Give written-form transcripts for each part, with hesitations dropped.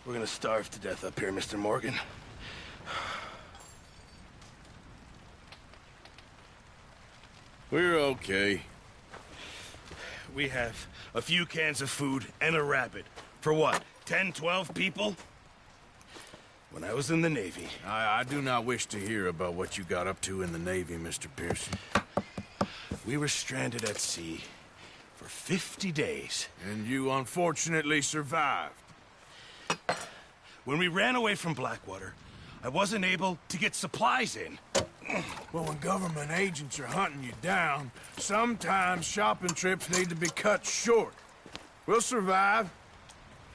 We're gonna starve to death up here, Mr. Morgan. We're okay. We have a few cans of food and a rabbit. For what, 10, 12 people? When I was in the Navy... I do not wish to hear about what you got up to in the Navy, Mr. Pearson. We were stranded at sea for 50 days. And you unfortunately survived. When we ran away from Blackwater, I wasn't able to get supplies in. Well, when government agents are hunting you down, sometimes shopping trips need to be cut short. We'll survive.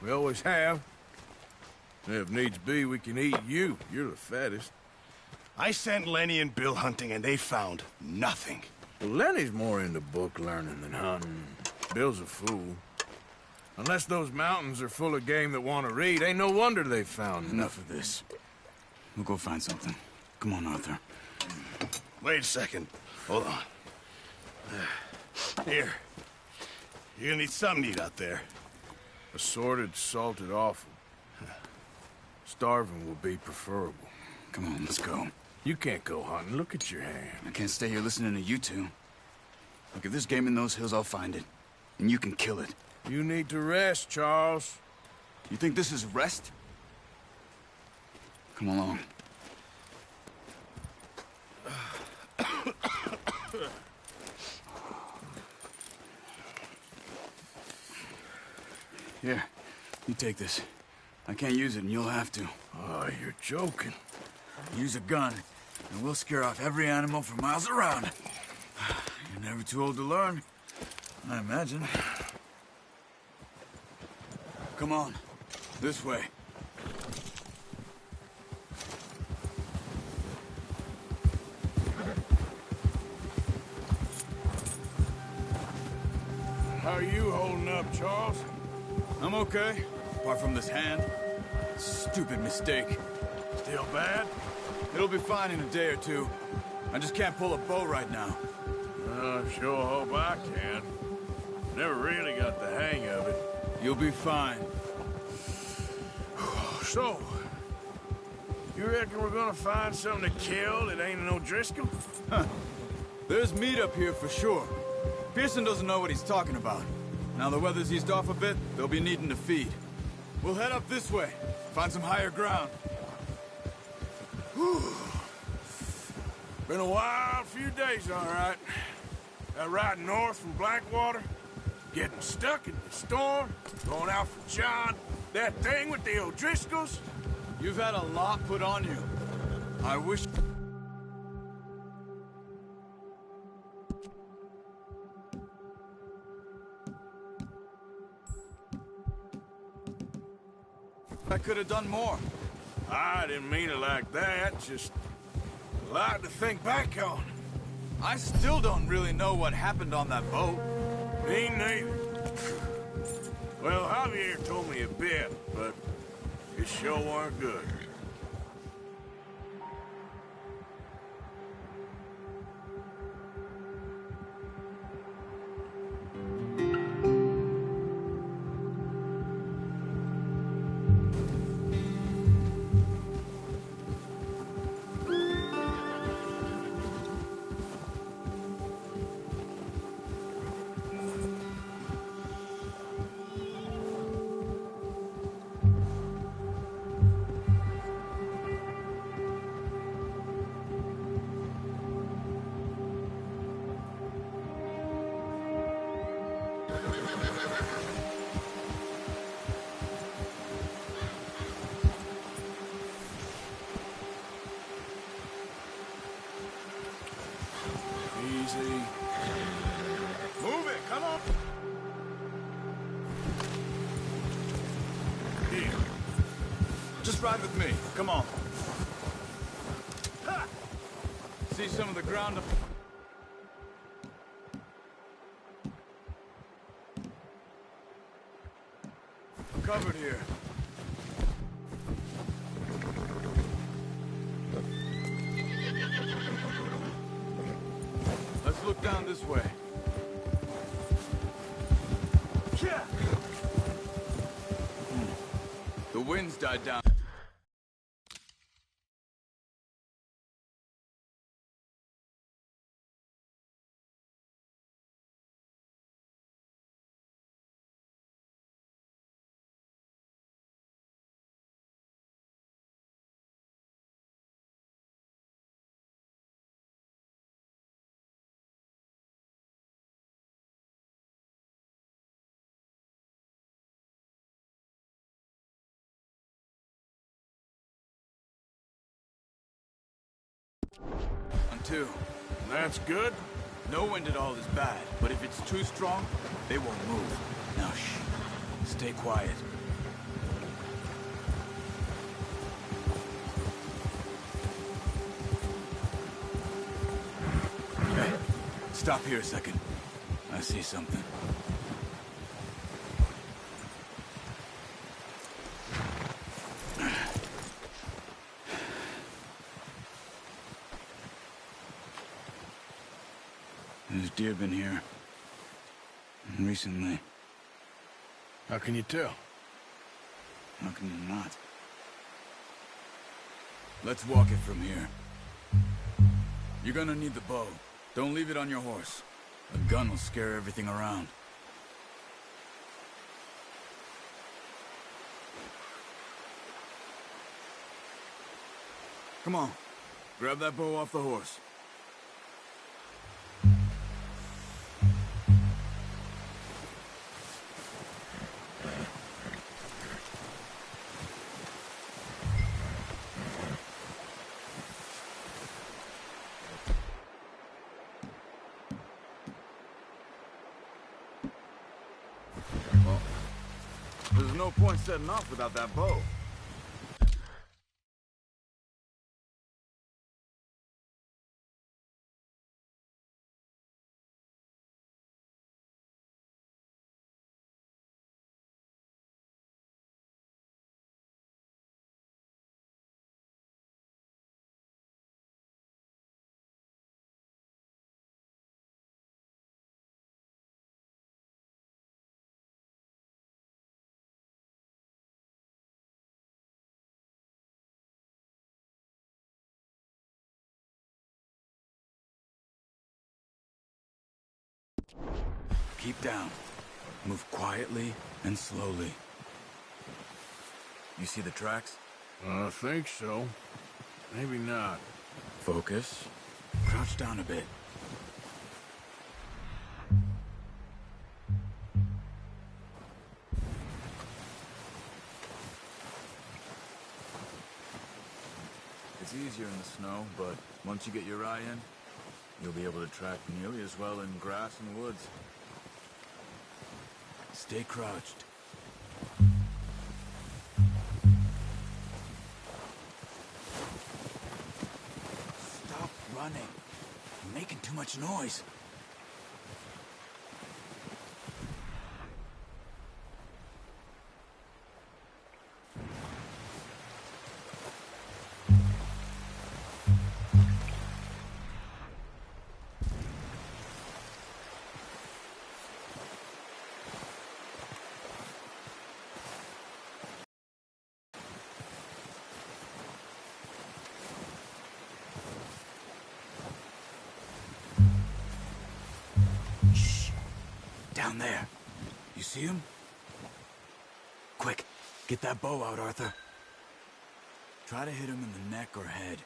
We always have. If needs be, we can eat you. You're the fattest. I sent Lenny and Bill hunting, and they found nothing. Well, Lenny's more into book learning than hunting. Bill's a fool. Unless those mountains are full of game that want to read, ain't no wonder they found Enough of this. We'll go find something. Come on, Arthur. Wait a second. Hold on. Here. You're gonna need something to eat out there. Assorted, salted offal. Starving will be preferable. Come on, let's go. You can't go hunting. Look at your hand. I can't stay here listening to you two. Look, if there's game in those hills, I'll find it. And you can kill it. You need to rest, Charles. You think this is rest? Come along. Here, you take this. I can't use it, and you'll have to. Oh, you're joking. Use a gun, and we'll scare off every animal for miles around. You're never too old to learn, I imagine. Come on, this way. How are you holding up, Charles? I'm okay, apart from this hand. Stupid mistake. Still bad? It'll be fine in a day or two. I just can't pull a bow right now. I sure hope I can. Never really got the hang of it. You'll be fine. So, you reckon we're gonna find something to kill that ain't no Driscoll? Huh. There's meat up here for sure. Pearson doesn't know what he's talking about. Now the weather's eased off a bit, they'll be needing to feed. We'll head up this way, find some higher ground. Whew. Been a wild few days, all right. That ride north from Blackwater, getting stuck in the storm, going out for John, that thing with the O'Driscolls. You've had a lot put on you. I wish... I could have done more. I didn't mean it like that, just a lot to think back on. I still don't really know what happened on that boat. Me neither. Well, Javier told me a bit, but it sure weren't good. Easy. Move it, come on. Here. Just ride with me. Come on. Ha! See some of the ground up... I'm covered here. Let's look down this way. wind's died down. On two. That's good. No wind at all is bad, but if it's too strong, they won't move. Now shh. Stay quiet. Hey, stop here a second. I see something. There's deer been here. Recently. How can you tell? How can you not? Let's walk it from here. You're gonna need the bow. Don't leave it on your horse. A gun will scare everything around. Come on. Grab that bow off the horse. Well, there's no point setting off without that bow. Keep down. Move quietly and slowly. You see the tracks? I think so. Maybe not. Focus. Crouch down a bit. It's easier in the snow, but once you get your eye in, you'll be able to track nearly as well in grass and woods. Stay crouched. Stop running. You're making too much noise. Down there. You see him? Quick, get that bow out, Arthur. Try to hit him in the neck or head.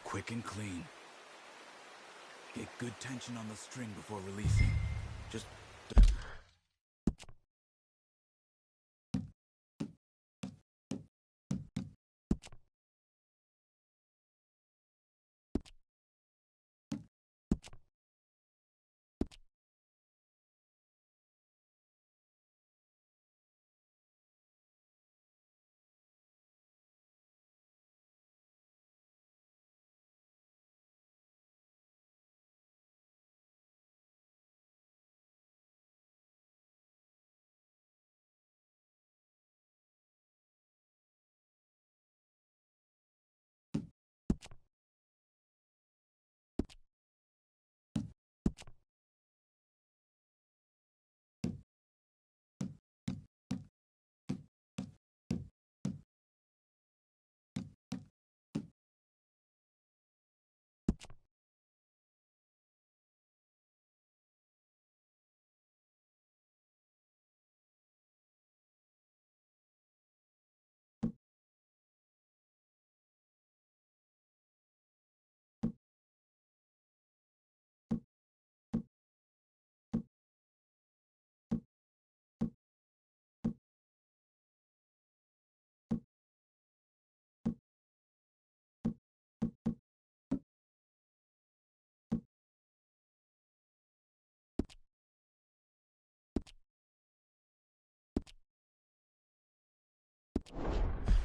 Quick and clean. Get good tension on the string before releasing. Just...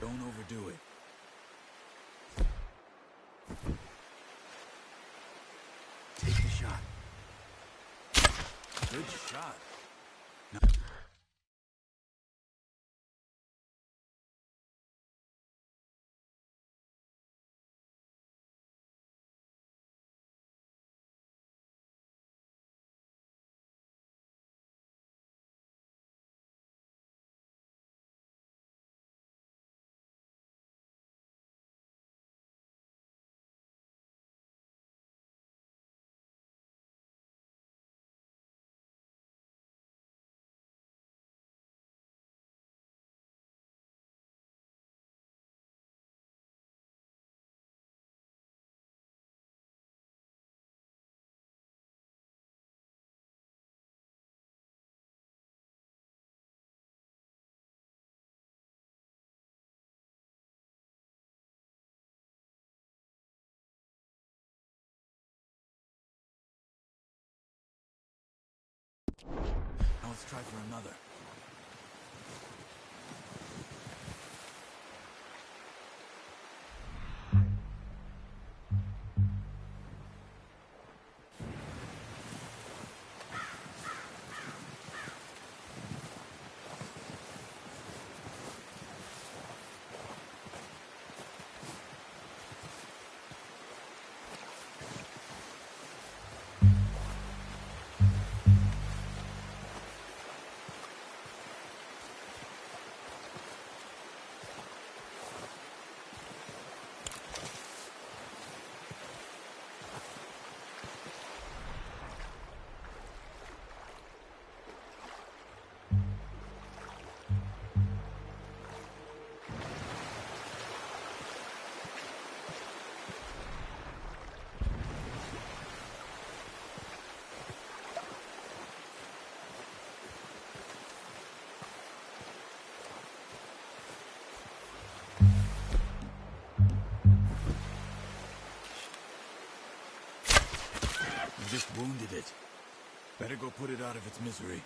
Don't overdo it. Take the shot. Good shot. No. Now let's try for another. You just wounded it. Better go put it out of its misery.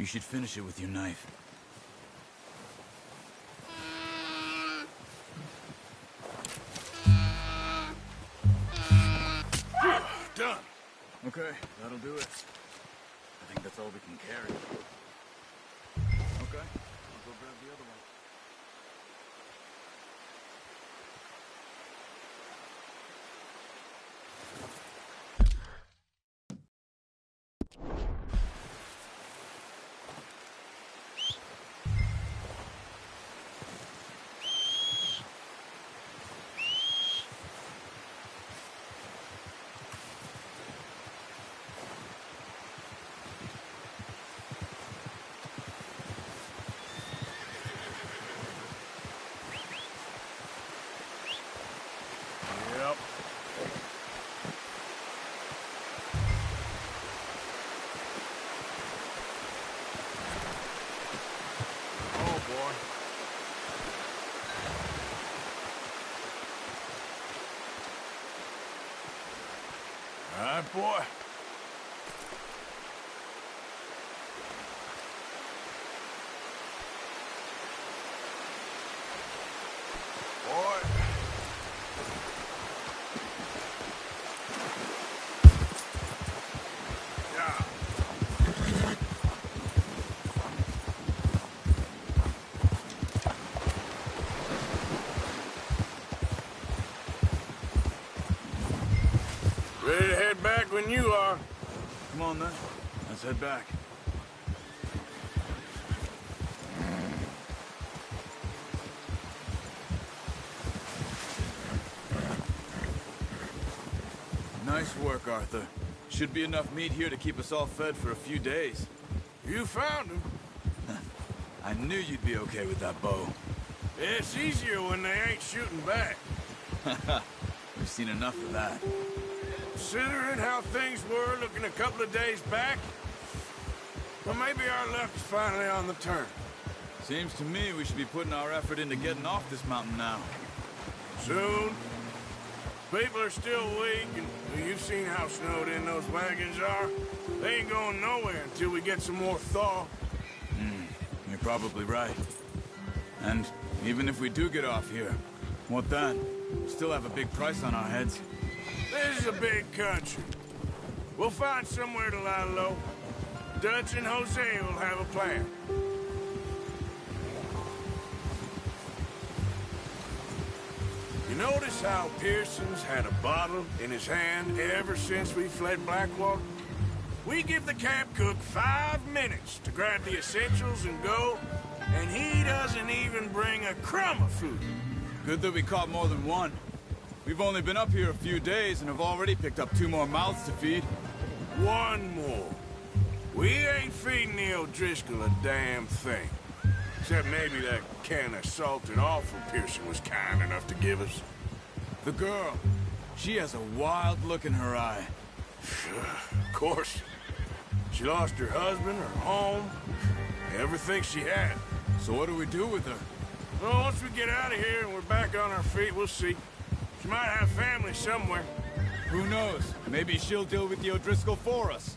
should finish it with your knife. Done. Okay, that'll do it. I think that's all we can carry. Okay, I'll go grab the other one. Yep. Oh, boy. All right, boy. Boy. Yeah. Ready to head back when you are. Come on then, let's head back. Nice work, Arthur. Should be enough meat here to keep us all fed for a few days. You found him. I knew you'd be okay with that bow. It's easier when they ain't shooting back. We've seen enough of that. Considering how things were looking a couple of days back, well, maybe our luck is finally on the turn. Seems to me we should be putting our effort into getting off this mountain now. Soon. People are still weak, and you've seen how snowed in those wagons are. They ain't going nowhere until we get some more thaw. You're probably right. And even if we do get off here, what then? We still have a big price on our heads. This is a big country. We'll find somewhere to lie low. Dutch and Jose will have a plan. You notice how Pearson's had a bottle in his hand ever since we fled Blackwater? We give the camp cook 5 minutes to grab the essentials and go, and he doesn't even bring a crumb of food. Good that we caught more than one. We've only been up here a few days and have already picked up 2 more mouths to feed. One more. We ain't feeding the O'Driscoll a damn thing. Except maybe that can of salted offal Pearson was kind enough to give us. The girl, she has a wild look in her eye. Of course. She lost her husband, her home, everything she had. So what do we do with her? Well, once we get out of here and we're back on our feet, we'll see. She might have family somewhere. Who knows? Maybe she'll deal with the O'Driscoll for us.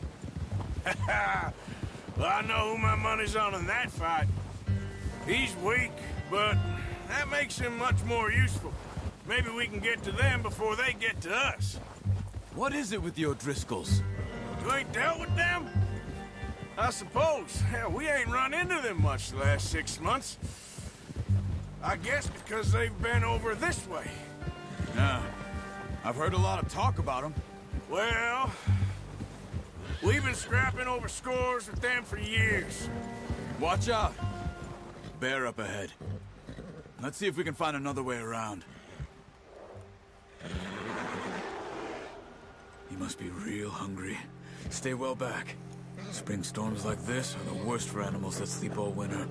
Well, I know who my money's on in that fight. He's weak, but that makes him much more useful. Maybe we can get to them before they get to us. What is it with the O'Driscolls? You ain't dealt with them? I suppose. Hell, we ain't run into them much the last 6 months. I guess because they've been over this way. Yeah, I've heard a lot of talk about them. Well, we've been scrapping over scores with them for years. Watch out. Bear up ahead. Let's see if we can find another way around. He must be real hungry. Stay well back. Spring storms like this are the worst for animals that sleep all winter.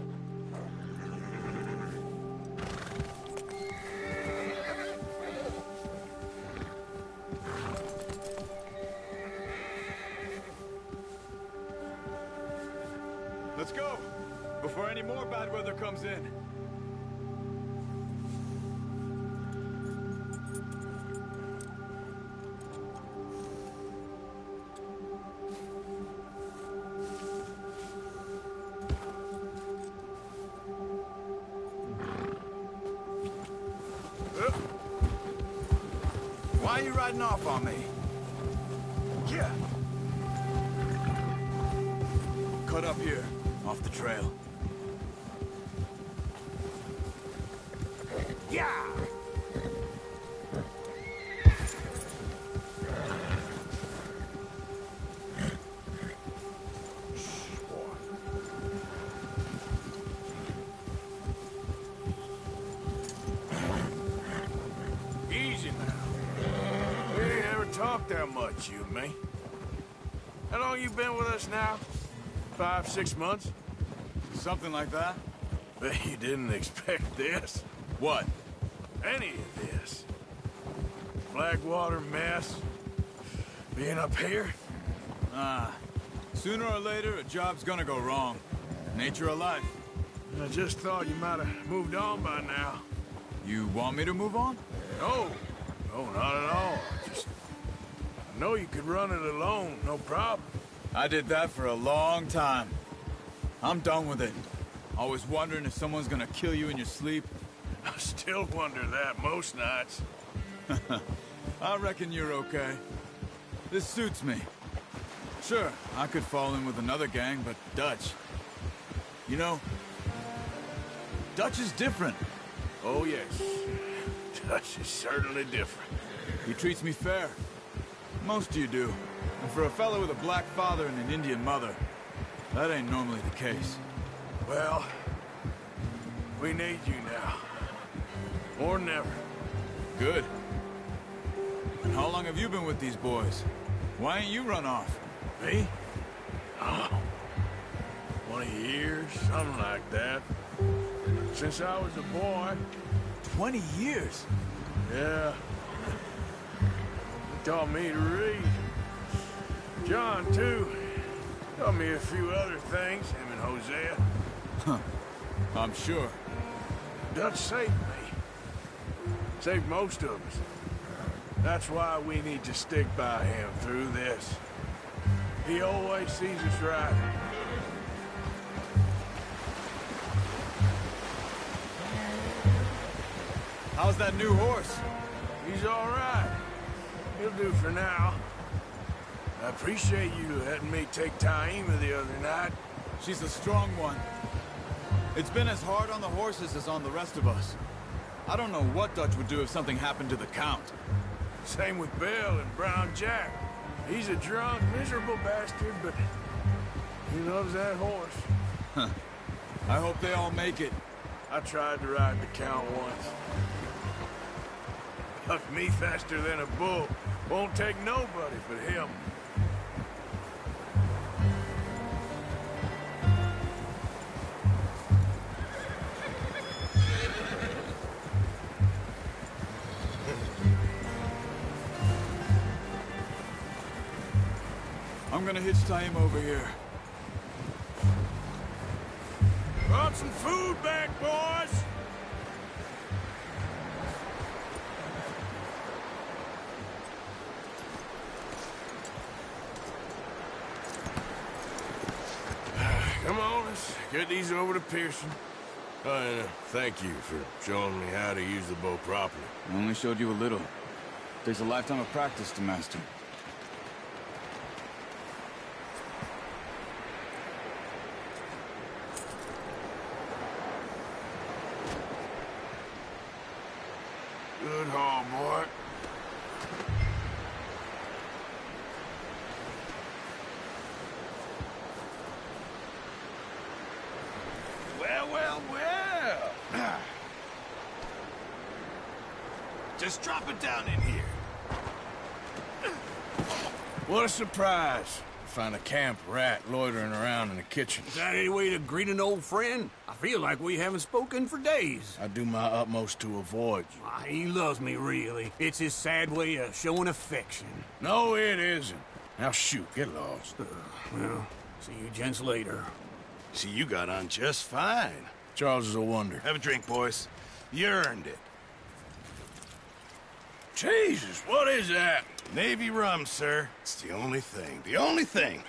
Let's go, before any more bad weather comes in. Why are you riding off on me? Yeah. Cut up here, off the trail. Yeah. Easy now. We ain't ever talked that much, you and me. How long you been with us now? 5, 6 months? Something like that? Bet you didn't expect this. What? Any of this. Blackwater mess. Being up here? Ah. Sooner or later, a job's gonna go wrong. Nature of life. I just thought you might have moved on by now. You want me to move on? No. No, not at all. Just... I know you could run it alone, no problem. I did that for a long time. I'm done with it. Always wondering if someone's gonna kill you in your sleep. I still wonder that most nights. I reckon you're okay. This suits me. Sure, I could fall in with another gang, but Dutch... You know, Dutch is different. Oh, yes. Dutch is certainly different. He treats me fair. Most of you do. And for a fellow with a black father and an Indian mother, that ain't normally the case. Well, we need you now. More than ever. Good. And how long have you been with these boys? Why ain't you run off? Me? Oh, 20 years, something like that. Since I was a boy. 20 years? Yeah. He taught me to read. John, too. Taught me a few other things, him and Hosea. Huh. I'm sure. Dutch saved me. Saved most of us. That's why we need to stick by him through this. He always sees us right. How's that new horse? He's all right. He'll do for now. I appreciate you letting me take Taima the other night. She's a strong one. It's been as hard on the horses as on the rest of us. I don't know what Dutch would do if something happened to the Count. Same with Bill and Brown Jack. He's a drunk, miserable bastard, but he loves that horse. Huh. I hope they all make it. I tried to ride the Count once. Hucked me faster than a bull. Won't take nobody but him. I'm gonna hitch Taima over here. Brought some food back, boys! Come on, let's get these over to Pearson. And thank you for showing me how to use the bow properly. I only showed you a little. Takes a lifetime of practice to master. Good haul, boy. Well. Just drop it down in here. What a surprise. Find a camp rat loitering around in the kitchen. Is that any way to greet an old friend? I feel like we haven't spoken for days. I do my utmost to avoid you. He loves me, really. It's his sad way of showing affection. No, it isn't. Now shoot, get lost. Well, see you gents later. See, you got on just fine. Charles is a wonder. Have a drink, boys. You earned it. Jesus, what is that? Navy rum, sir. It's the only thing. The only thing.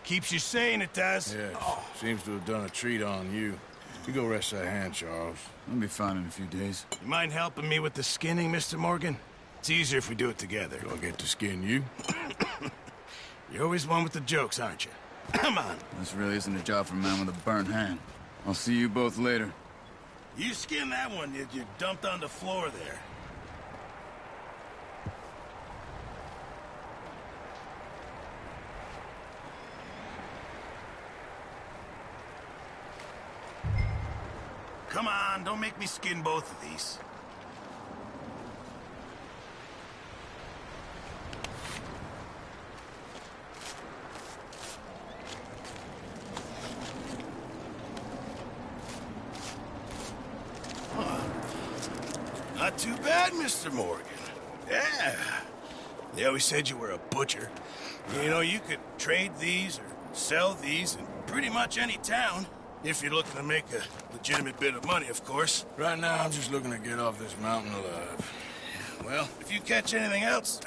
Keeps you sane, it does. Yes, seems to have done a treat on you. You go rest that hand, Charles. I'll be fine in a few days. You mind helping me with the skinning, Mr. Morgan? It's easier if we do it together. Do I get to skin you? You're always one with the jokes, aren't you? Come on. This really isn't a job for a man with a burnt hand. I'll see you both later. You skinned that one you dumped on the floor there. Come on, don't make me skin both of these. Not too bad, Mr. Morgan. Yeah. They always said you were a butcher. You know, you could trade these or sell these in pretty much any town. If you're looking to make a legitimate bit of money, of course. Right now, I'm just looking to get off this mountain alive. Well, if you catch anything else,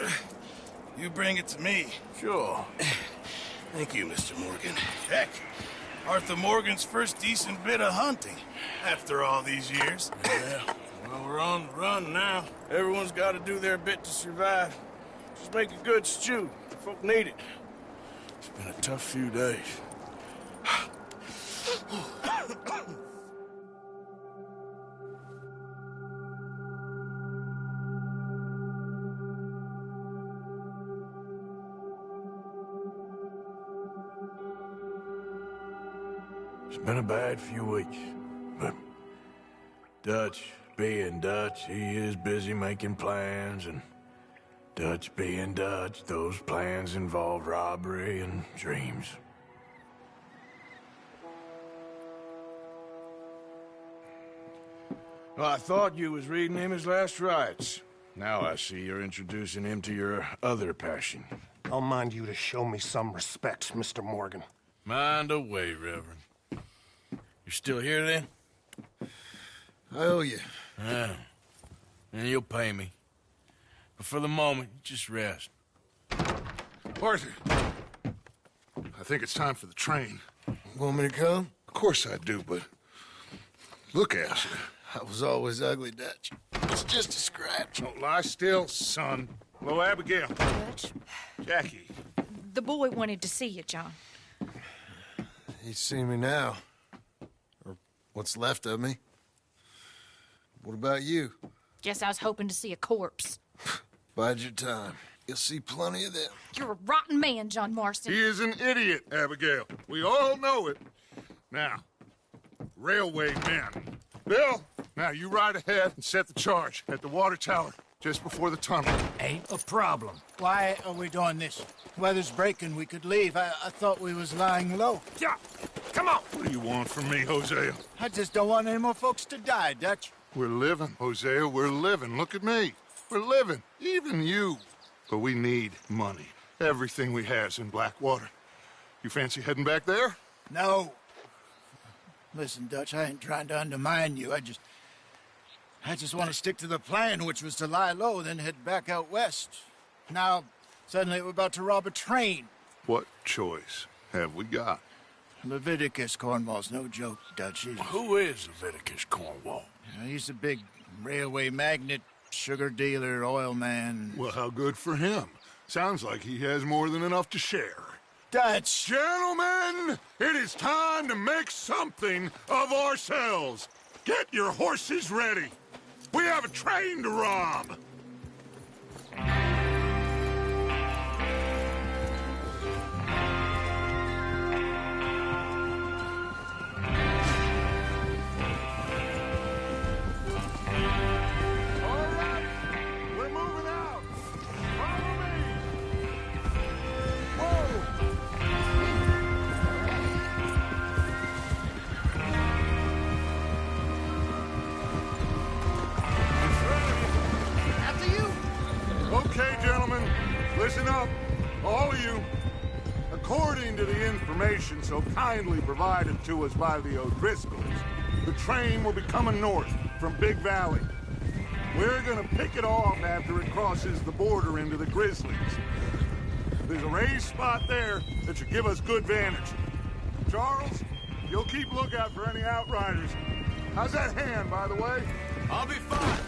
you bring it to me. Sure. Thank you, Mr. Morgan. Heck, Arthur Morgan's first decent bit of hunting after all these years. Yeah. Well, we're on the run now. Everyone's got to do their bit to survive. Just make a good stew. Folk need it. It's been a tough few days. It's been a bad few weeks, but Dutch being Dutch, he is busy making plans, and Dutch being Dutch, those plans involve robbery and dreams. Well, I thought you was reading him his last rites. Now I see you're introducing him to your other passion. I'll mind you to show me some respect, Mr. Morgan. Mind away, Reverend. You're still here, then? I owe you. Yeah. And you'll pay me. But for the moment, just rest. Arthur, I think it's time for the train. Want me to come? Of course I do, but look at you. I was always ugly, Dutch. It's just a scratch. Don't lie still, son. Hello, Abigail. Dutch, Jackie. the boy wanted to see you, John. He's seen me now. Or what's left of me. What about you? Guess I was hoping to see a corpse. Bide your time. You'll see plenty of them. You're a rotten man, John Marston. He is an idiot, Abigail. We all know it. Now, railway men. Bill, now you ride ahead and set the charge at the water tower just before the tunnel. Ain't a problem. Why are we doing this? Weather's breaking. We could leave. I thought we was lying low. Yeah, come on. What do you want from me, Hosea? I just don't want any more folks to die, Dutch. We're living, Hosea. We're living. Look at me. We're living. Even you. But we need money. Everything we has in Blackwater. You fancy heading back there? No. Listen, Dutch, I ain't trying to undermine you. I just want to stick to the plan, which was to lie low, then head back out west. Now, suddenly we're about to rob a train. What choice have we got? Leviticus Cornwall's no joke, Dutch. Who is Leviticus Cornwall? He's a big railway magnate, sugar dealer, oil man. Well, how good for him. Sounds like he has more than enough to share. Dutch! Gentlemen, it is time to make something of ourselves. Get your horses ready. We have a train to rob. All right, we're moving out. Follow me. Whoa. After you! Okay, gentlemen, listen up, all of you. According to the information so kindly provided to us by the O'Driscolls, the train will be coming north from Big Valley. We're gonna pick it off after it crosses the border into the Grizzlies. There's a raised spot there that should give us good vantage. Charles, you'll keep lookout for any outriders. How's that hand, by the way? I'll be fine.